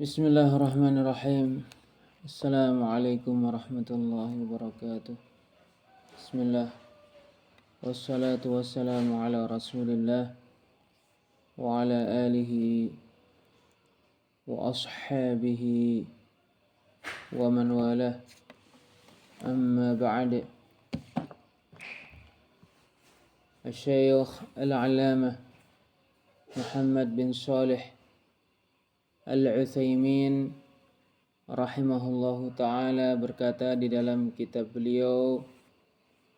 Bismillahirrahmanirrahim. Assalamualaikum warahmatullahi wabarakatuh. Bismillah. Wassalatu wassalamu ala rasulillah wa ala alihi wa ashabihi wa man walah. Amma ba'd. Al-Syeikh Al-Allamah Muhammad bin Salih Al-Utsaimin rahimahullahu ta'ala berkata di dalam kitab beliau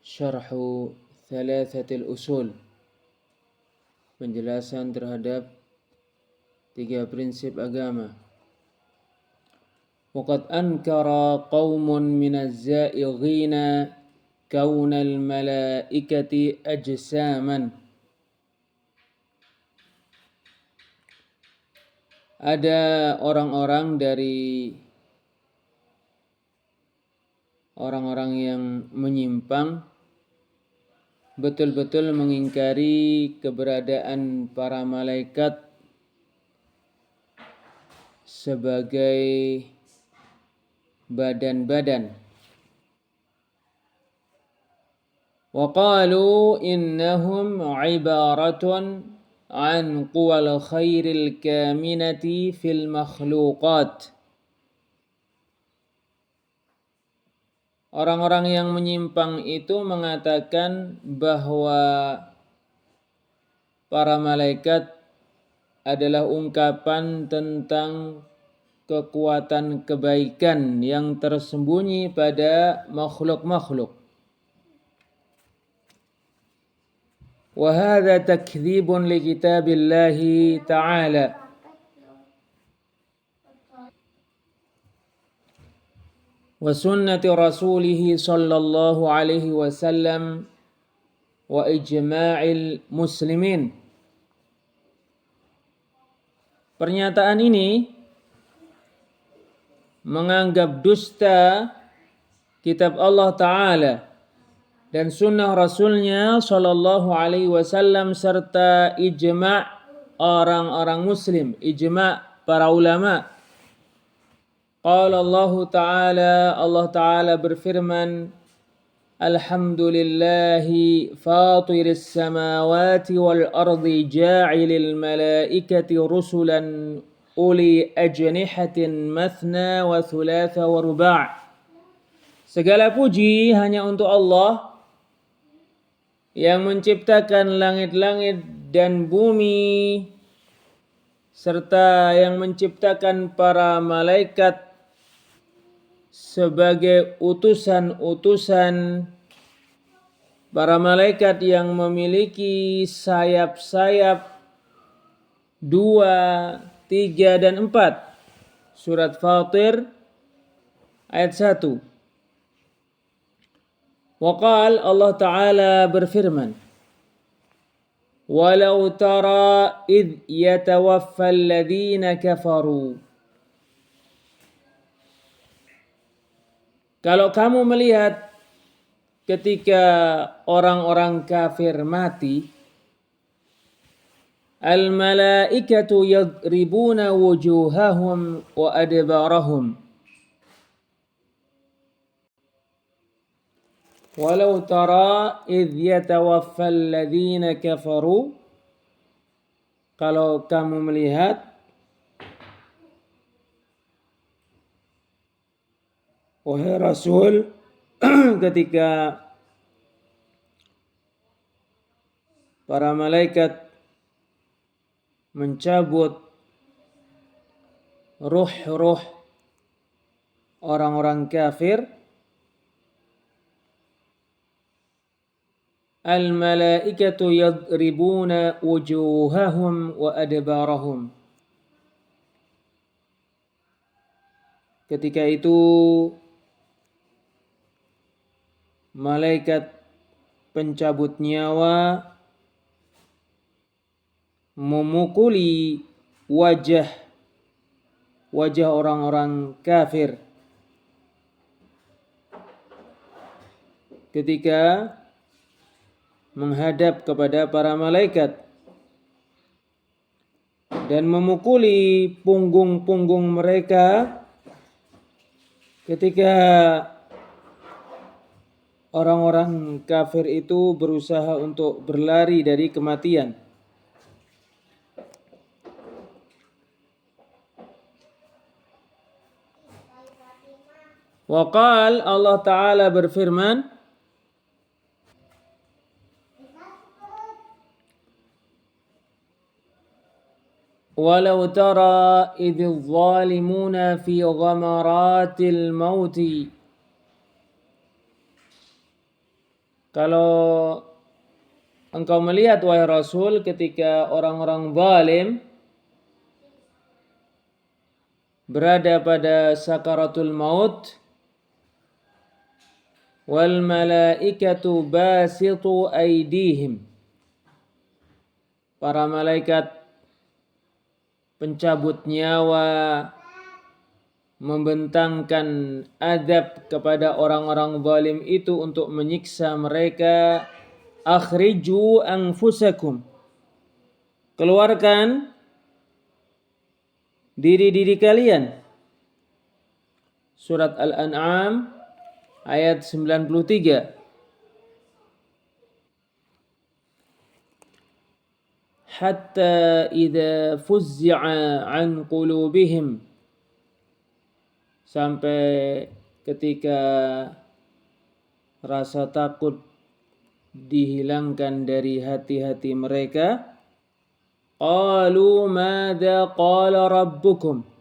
Syarhu Thalathatil Usul, penjelasan terhadap 3 prinsip agama. Waqad ankara qaumun minaz zaighina kaunal malaikati ajsaman. Ada orang-orang dari orang-orang yang menyimpang betul-betul mengingkari keberadaan para malaikat sebagai badan-badan. Wa qalu innahum ibaratun an quwal khairil kaminati fil makhluqat. Orang-orang yang menyimpang itu mengatakan bahwa para malaikat adalah ungkapan tentang kekuatan kebaikan yang tersembunyi pada makhluk-makhluk. Wa hadza takdzibun li kitabillahi ta'ala. Wa sunnati rasulih sallallahu alaihi wasallam wa ijma'il muslimin. Pernyataan ini menganggap dusta kitab Allah Ta'ala dan sunnah Rasulnya sallallahu alaihi wasallam serta ijma' orang-orang muslim, ijma' para ulama. Qala Allah Ta'ala berfirman, Alhamdulillahi fatiris samawati wal ardi ja'ilil malaikati rusulan uli ajnihatin mathna wa thulatha wa ruba'. Segala puji hanya untuk Allah yang menciptakan langit-langit dan bumi serta yang menciptakan para malaikat sebagai utusan-utusan, para malaikat yang memiliki sayap-sayap 2, 3, dan 4. Surat Fatir ayat 1. Waqal Allah Ta'ala berfirman, Walau tara idh yatawaffal ladhina kafaru. Kalau kamu melihat ketika orang-orang kafir mati, al-malaikatu yadribuna wujuhahum wa adbarahum. Walau tara idh yatawaffal ladhina kafaru. Kalau kamu melihat wahai Rasul ketika para malaikat mencabut ruh-ruh orang-orang kafir, al-malaikatu yadribuna wujuhahum wa adbarahum. Ketika itu malaikat pencabut nyawa memukuli wajah orang-orang kafir ketika menghadap kepada para malaikat. dan memukuli punggung-punggung mereka ketika orang-orang kafir itu berusaha untuk berlari dari kematian. Waqal, Allah Ta'ala berfirman, walau tara idh zalimuna fi ghamaratil mauti. Kalau engkau melihat wahai Rasul ketika orang-orang zalim berada pada sakaratul maut, wal malaikatu basitu aydihim, para malaikat pencabut nyawa membentangkan azab kepada orang-orang zalim itu untuk menyiksa mereka. Akhriju anfusakum, keluarkan diri-diri kalian. Surat Al-An'am ayat 93. Hatta idza fuzzi'a an qulubihim, sampai ketika rasa takut dihilangkan dari hati-hati mereka. Qalu madza qala rabbukum,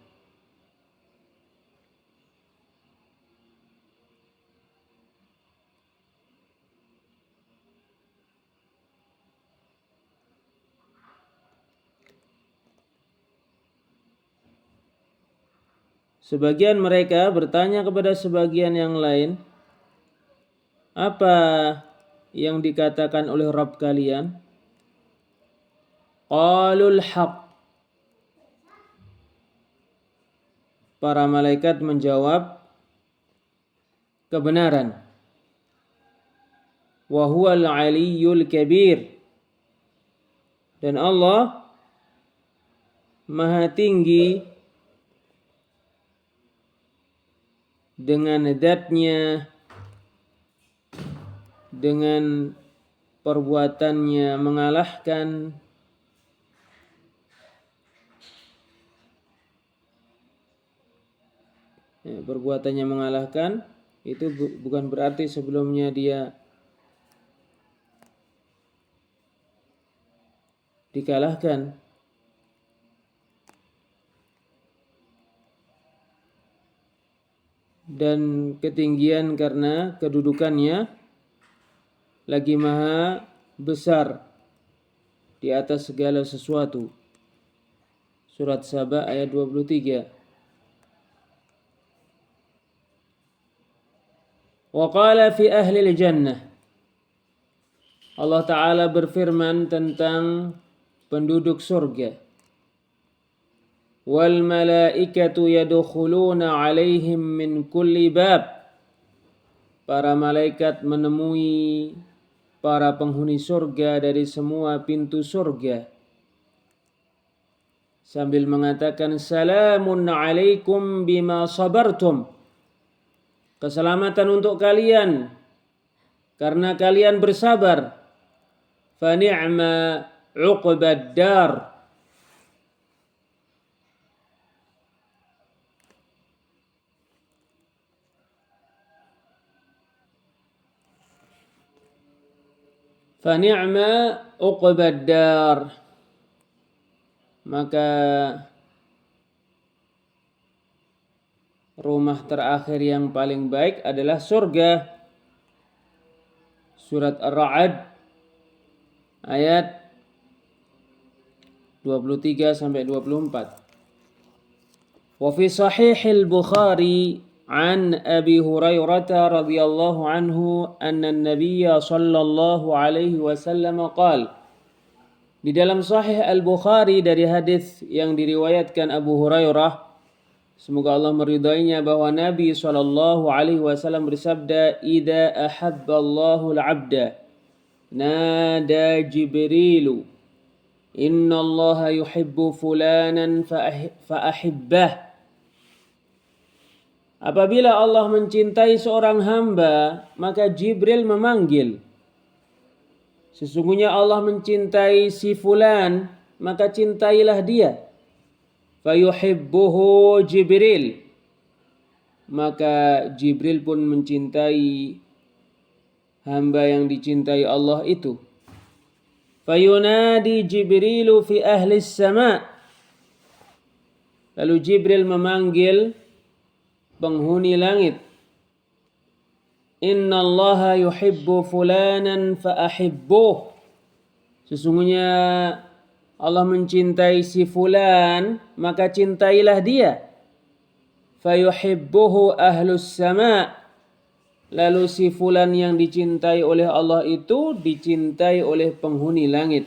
sebagian mereka bertanya kepada sebagian yang lain, apa yang dikatakan oleh Rabb kalian? Qalul haq, para malaikat menjawab, kebenaran. Wa huwal aliyyul kabir, dan Allah Maha tinggi dengan zatnya, dengan perbuatannya mengalahkan, perbuatannya mengalahkan itu bukan berarti sebelumnya dia dikalahkan. Dan ketinggian karena kedudukannya lagi maha besar di atas segala sesuatu. Surat Saba ayat 23. Wa qala fi ahli al-jannah, Allah Ta'ala berfirman tentang penduduk surga. Wal malaikatu yadkhuluna alaihim min kulli bab, para malaikat menemui para penghuni surga dari semua pintu surga sambil mengatakan, salamun alaikum bima sabartum, keselamatan untuk kalian karena kalian bersabar. Fa ni'ma 'uqbad dar, fa ni'ma 'uqbad dar, maka rumah terakhir yang paling baik adalah surga. Surat Ar-Ra'd ayat 23 sampai 24. Wa fi sahih al-Bukhari an Abi Hurairah radhiyallahu anhu anna an-nabiy sallallahu alaihi wasallam qala, di dalam sahih Al-Bukhari dari hadis yang diriwayatkan Abu Hurairah, semoga Allah meridainya, bahwa Nabi sallallahu alaihi wasallam bersabda, idza ahabba Allahu al-'abda nada Jibrilu Inna Allah yuhibbu fulanan fa'ahibbah. Apabila Allah mencintai seorang hamba, maka Jibril memanggil. Sesungguhnya Allah mencintai si fulan, maka cintailah dia. Fayuhibbuhu Jibril. Maka Jibril pun mencintai hamba yang dicintai Allah itu. Fayunadi Jibrilu fi ahli sama. Lalu Jibril memanggil penghuni langit. Inna Allaha yuhibbu fulanan fa'ahibbuh. Sesungguhnya Allah mencintai si fulan, maka cintailah dia. Fayuhibbuhu ahlus sama. Lalu si fulan yang dicintai oleh Allah itu dicintai oleh penghuni langit.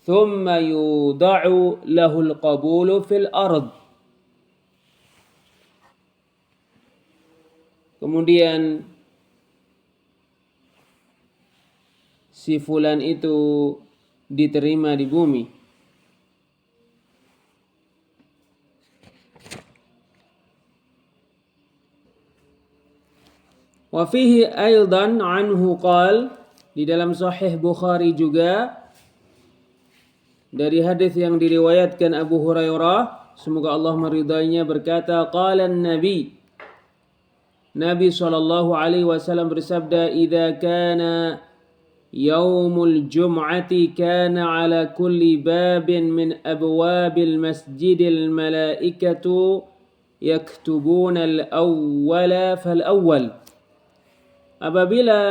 Thumma yuda'u lahul qabulu fil ard. Kemudian si fulan itu diterima di bumi. Wa fihi aidan anhu qal, di dalam Sahih Bukhari juga dari hadis yang diriwayatkan Abu Hurairah, semoga Allah meridainya, berkata, qala an-nabi, Nabi sallallahu alaihi wasallam bersabda, "Idza kana yaumul jum'ati kana ala kulli babin min abwabil masjidil malaikatu yaktubuna al-awwala fal-awwal." Apabila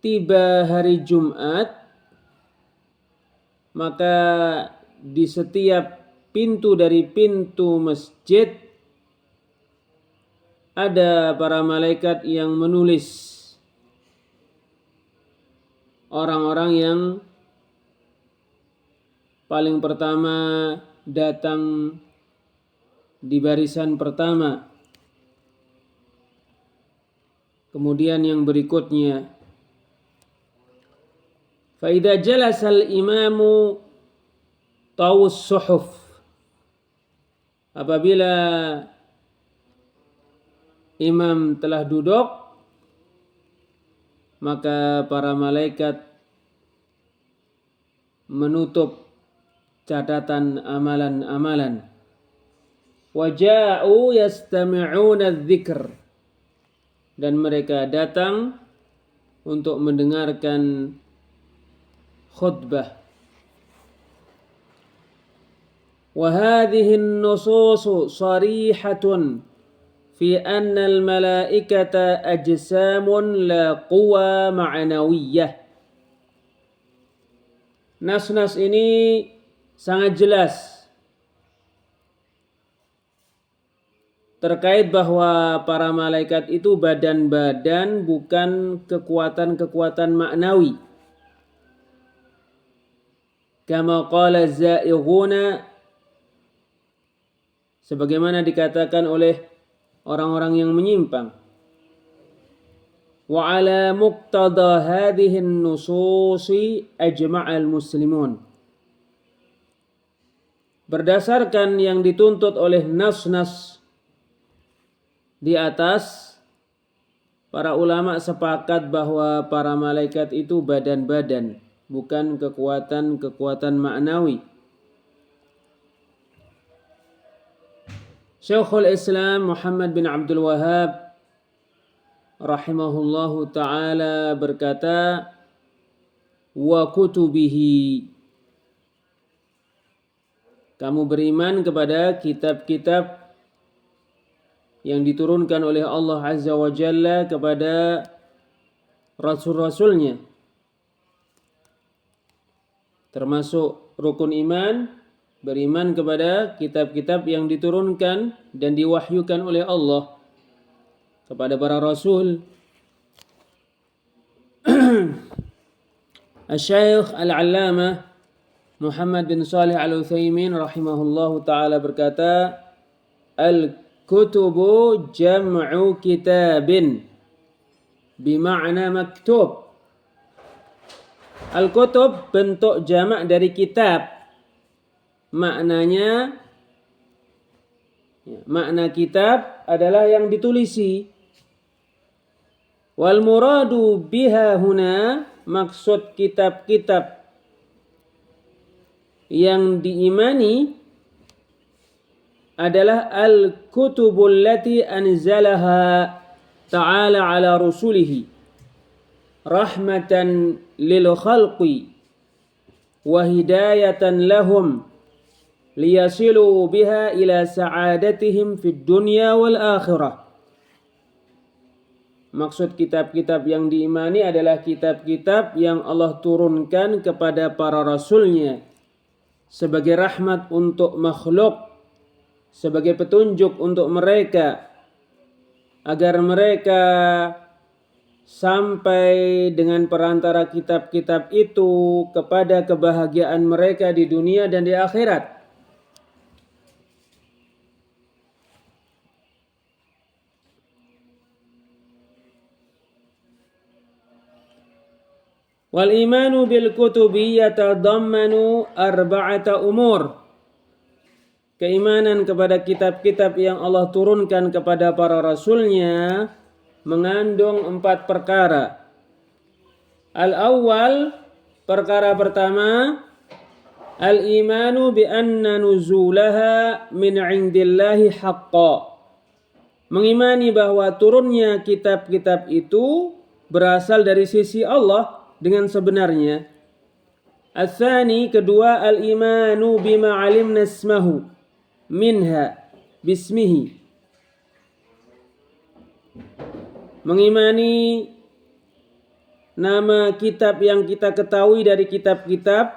tiba hari Jumat, maka di setiap pintu dari pintu masjid ada para malaikat yang menulis orang-orang yang paling pertama datang di barisan pertama. Kemudian yang berikutnya, fa idza jalasa al-imamu tawus suhuf. Apabila imam telah duduk, maka para malaikat menutup catatan amalan-amalan. Waja'u yastami'una adz-dzikr, dan mereka datang untuk mendengarkan khutbah. Wa hadhihi an-nusus sharihatun fi anna al-malaikata ajsamun la quwa ma'nawiyyah. Nas-nas ini sangat jelas terkait bahwa para malaikat itu badan-badan, bukan kekuatan-kekuatan maknawi. Kama qala zaighuna, sebagaimana dikatakan oleh orang-orang yang menyimpang. Wa ala muqtada hadhihi an-nususi ajma'al muslimun. Berdasarkan yang dituntut oleh nas-nas di atas, para ulama sepakat bahwa para malaikat itu badan-badan, bukan kekuatan-kekuatan maknawi. Syekhul Islam Muhammad bin Abdul Wahhab rahimahullahu ta'ala berkata, wa kutubihi, kamu beriman kepada kitab-kitab yang diturunkan oleh Allah Azza wa Jalla kepada rasul-rasulnya, termasuk rukun iman, beriman kepada kitab-kitab yang diturunkan dan diwahyukan oleh Allah kepada para rasul. Asy-Syaikh Al-Allamah Muhammad bin Shalih Al-Utsaimin rahimahullahu ta'ala berkata, al-kutubu jam'u kitabin bima'na maktub. Al-kutub bentuk jamak dari kitab. Makna kitab adalah yang ditulisi. Wal muradu biha huna, maksud kitab-kitab yang diimani adalah al-kutubul lati anzalaha ta'ala ala rusulihi rahmatan lil khalqi wa hidayatan lahum liyasilu biha ila sa'adatihim fid dunya wal akhirah. Maksud kitab-kitab yang diimani adalah kitab-kitab yang Allah turunkan kepada para rasulnya sebagai rahmat untuk makhluk, sebagai petunjuk untuk mereka agar mereka sampai dengan perantara kitab-kitab itu kepada kebahagiaan mereka di dunia dan di akhirat. Wal imanu bil kutubi yatadammanu arba'ata umur. Keimanan kepada kitab-kitab yang Allah turunkan kepada para rasulnya mengandung 4 perkara. Al-awwal, perkara pertama, al-imanu bi anna nuzulaha min 'indillahi haqqan. Mengimani bahwa turunnya kitab-kitab itu berasal dari sisi Allah dengan sebenarnya. Al-thani, kedua, al-imanu bima 'alimna ismahu minha bismihi. Mengimani nama kitab yang kita ketahui dari kitab-kitab.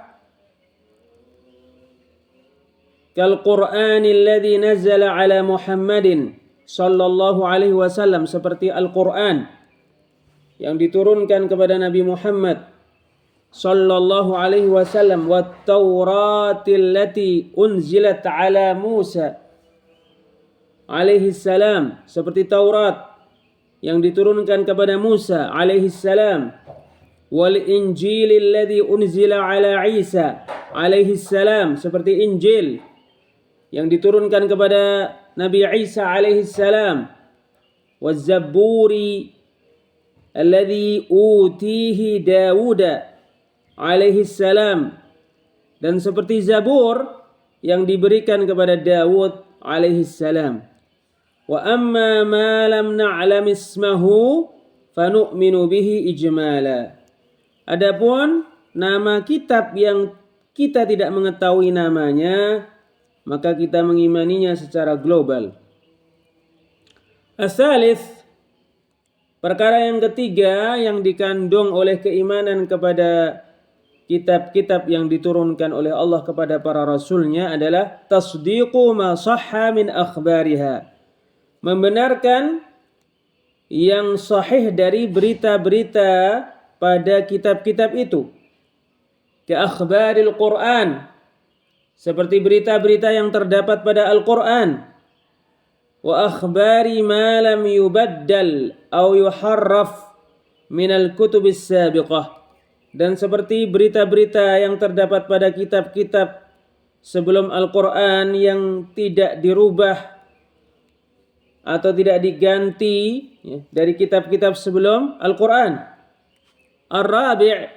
Kal Qur'anil ladzi nazala ala Muhammadin sallallahu alaihi wasallam, seperti Al-Qur'an yang diturunkan kepada Nabi Muhammad sallallahu alaihi wasallam, wat Tauratil lati unzilat ala Musa alaihi salam, seperti Taurat yang diturunkan kepada Musa alaihi salam, wal Injilil ladzi unzila ala Isa alaihi salam, seperti Injil yang diturunkan kepada Nabi Isa alaihi salam, waz Zaburi alladzi utihi Dawud alaihi salam, dan seperti Zabur yang diberikan kepada Dawud alaihi salam. Wa amma ma lam na'lam ismahu fanu'minu bihi ijmala. Adapun nama kitab yang kita tidak mengetahui namanya, maka kita mengimaninya secara global. As-salis, perkara yang ketiga yang dikandung oleh keimanan kepada kitab-kitab yang diturunkan oleh Allah kepada para rasulnya adalah tasdiqu ma sahha min akhbariha. Membenarkan yang sahih dari berita-berita pada kitab-kitab itu. Ka akhbaril Qur'an, seperti berita-berita yang terdapat pada Al-Qur'an. Wa akhbari ma lam yubaddal aw yuharraf min al-kutubis sabiqah, dan seperti berita-berita yang terdapat pada kitab-kitab sebelum Al-Qur'an yang tidak dirubah atau tidak diganti dari kitab-kitab sebelum Al-Qur'an. Ar-rabi',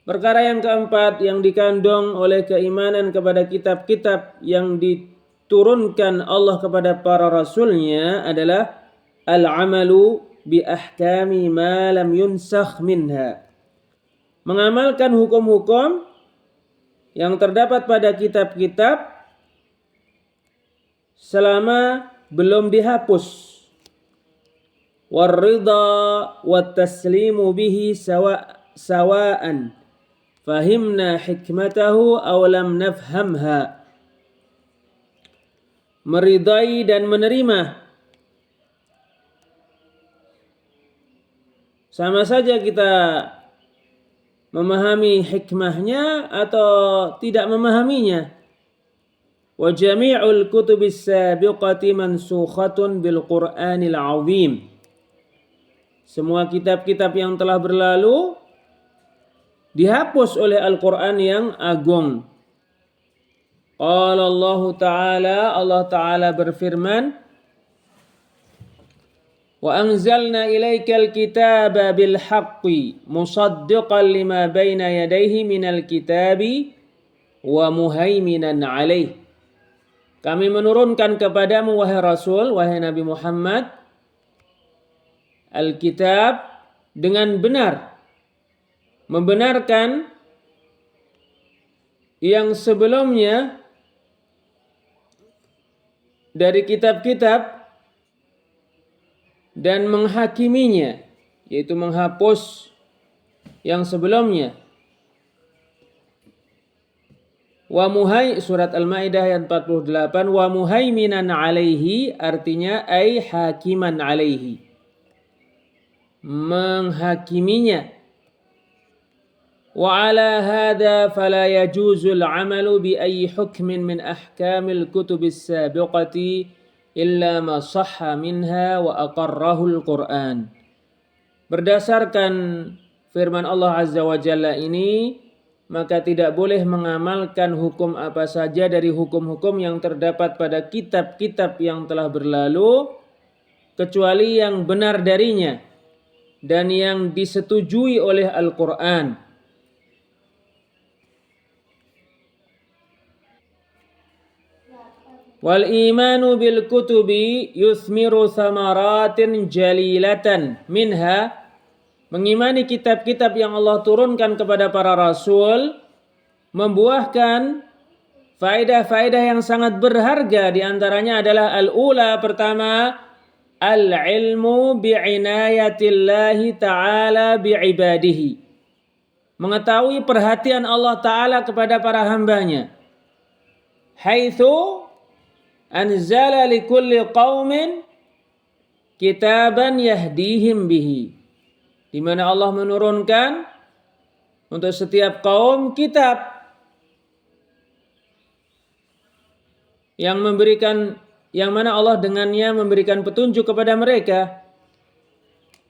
perkara yang keempat yang dikandung oleh keimanan kepada kitab-kitab yang diturunkan Allah kepada para rasulnya adalah al-amalu bi ahkami ma lam yunsakh minha. Mengamalkan hukum-hukum yang terdapat pada kitab-kitab selama belum dihapus. War-ridha wat-taslimu bihi sawa'an fahimna hikmatahu aw lam nafhamha. Meridai dan menerima, sama saja kita memahami hikmahnya atau tidak memahaminya. Wa jami'ul kutubis sabiqati mansukhatun bil Qur'anil 'azim. Semua kitab-kitab yang telah berlalu dihapus oleh Al-Quran yang agung. Qala Allah Ta'ala berfirman, wa anzalna ilaikal kitaba bil haqqi musaddiqan lima baina yadayhi minal kitabi wa muhaiminan alaih. Kami menurunkan kepadamu wahai Rasul, wahai Nabi Muhammad, Alkitab dengan benar, membenarkan yang sebelumnya dari kitab-kitab dan menghakiminya, yaitu menghapus yang sebelumnya. Surat Al-Maidah ayat 48, wa muhaiminan alaihi artinya ay hakiman alaihi, menghakiminya. Wa ala hadha fala yajuzul amalu bi ayyi hukmin min ahkamil kutubis sabiqati illa ma sahha minha wa aqarrahu al-Qur'an. Berdasarkan firman Allah Azza wa Jalla ini, maka tidak boleh mengamalkan hukum apa saja dari hukum-hukum yang terdapat pada kitab-kitab yang telah berlalu, kecuali yang benar darinya dan yang disetujui oleh Al-Quran. Wal imanu bil kutubi yuthmiru thamaratin jalilatan minha, mengimani kitab-kitab yang Allah turunkan kepada para rasul membuahkan faedah-faedah yang sangat berharga. Di antaranya adalah al-ula, pertama, al-ilmu bi'inayatillahi ta'ala bi'ibadihi, mengetahui perhatian Allah Ta'ala kepada para hambanya. Haitsu anzala likulli qaumin kitaban yahdihim bihi, di mana Allah menurunkan untuk setiap kaum kitab yang mana Allah dengannya memberikan petunjuk kepada mereka.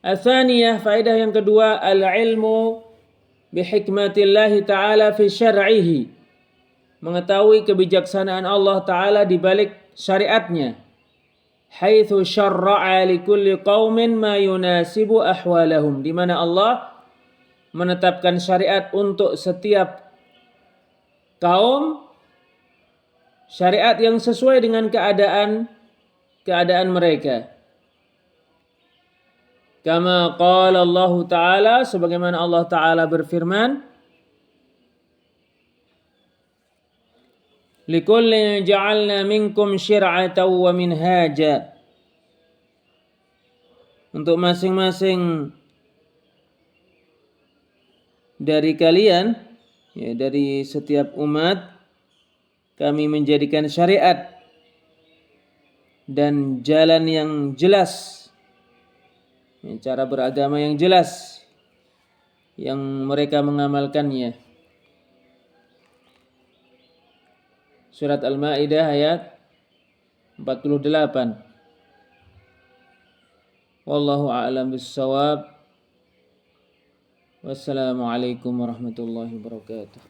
Atsaniyah, faedah yang kedua, al-ilmu bihikmatillahi ta'ala fi syar'ihi, mengetahui kebijaksanaan Allah Ta'ala di balik syariatnya. Haitsu syarra'a likulli qaumin ma yunasibu ahwalahum, di mana Allah menetapkan syariat untuk setiap kaum, syariat yang sesuai dengan keadaan mereka. Kama qala Allah Ta'ala, sebagaimana Allah Ta'ala berfirman, likullin ja'alna minkum syir'atan wa minhaja, untuk masing-masing dari kalian, ya, dari setiap umat kami menjadikan syariat dan jalan yang jelas, cara beragama yang jelas yang mereka mengamalkannya. Surat Al-Maidah ayat 48. Wallahu a'lam bis-shawab. Wassalamualaikum warahmatullahi wabarakatuh.